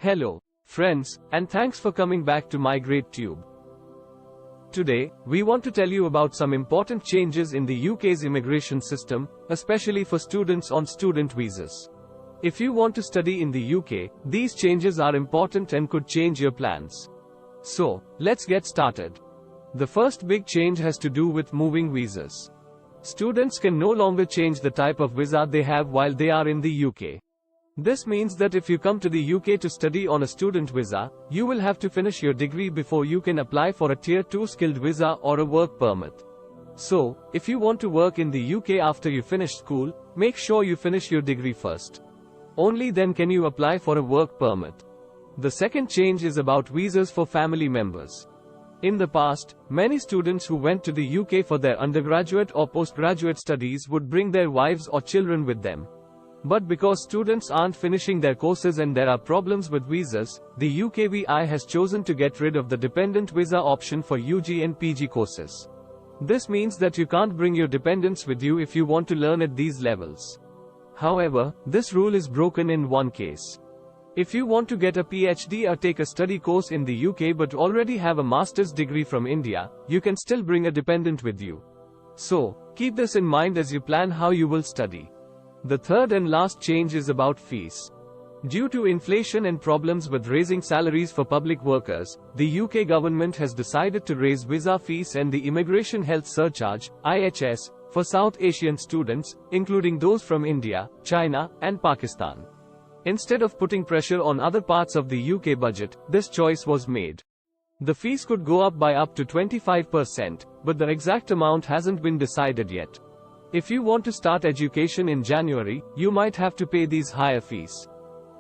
Hello, friends, and thanks for coming back to MigrateTube. Today, we want to tell you about some important changes in the UK's immigration system, especially for students on student visas. If you want to study in the UK, these changes are important and could change your plans. So, let's get started. The first big change has to do with moving visas. Students can no longer change the type of visa they have while they are in the UK. This means that if you come to the UK to study on a student visa, you will have to finish your degree before you can apply for a Tier 2 skilled visa or a work permit. So, if you want to work in the UK after you finish school, make sure you finish your degree first. Only then can you apply for a work permit. The second change is about visas for family members. In the past, many students who went to the UK for their undergraduate or postgraduate studies would bring their wives or children with them. But because students aren't finishing their courses and there are problems with visas, the UKVI has chosen to get rid of the dependent visa option for UG and PG courses. This means that you can't bring your dependents with you if you want to learn at these levels. However, this rule is broken in one case. If you want to get a PhD or take a study course in the UK but already have a master's degree from India, you can still bring a dependent with you. So, keep this in mind as you plan how you will study. The third and last change is about fees. Due to inflation and problems with raising salaries for public workers, the UK government has decided to raise visa fees and the Immigration Health Surcharge, IHS, for South Asian students, including those from India, China, and Pakistan. Instead of putting pressure on other parts of the UK budget, this choice was made. The fees could go up by up to 25%, but the exact amount hasn't been decided yet. If you want to start education in January, you might have to pay these higher fees.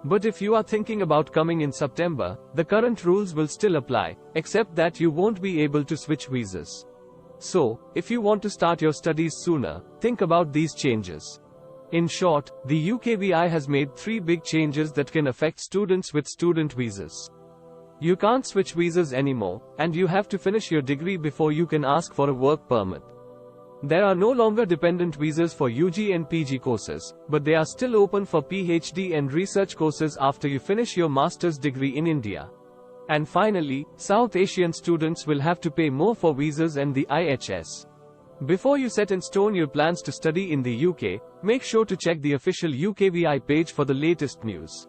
But if you are thinking about coming in September, the current rules will still apply, except that you won't be able to switch visas. So, if you want to start your studies sooner, think about these changes. In short, the UKVI has made 3 big changes that can affect students with student visas. You can't switch visas anymore, and you have to finish your degree before you can ask for a work permit. There are no longer dependent visas for UG and PG courses, but they are still open for PhD and research courses after you finish your master's degree in India. And finally, South Asian students will have to pay more for visas and the IHS. Before you set in stone your plans to study in the UK, make sure to check the official UKVI page for the latest news.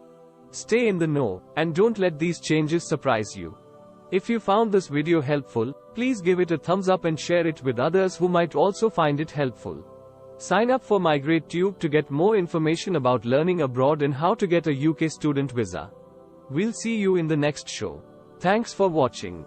Stay in the know, and don't let these changes surprise you. If you found this video helpful, please give it a thumbs up and share it with others who might also find it helpful. Sign up for MigrateTube to get more information about learning abroad and how to get a UK student visa. We'll see you in the next show. Thanks for watching.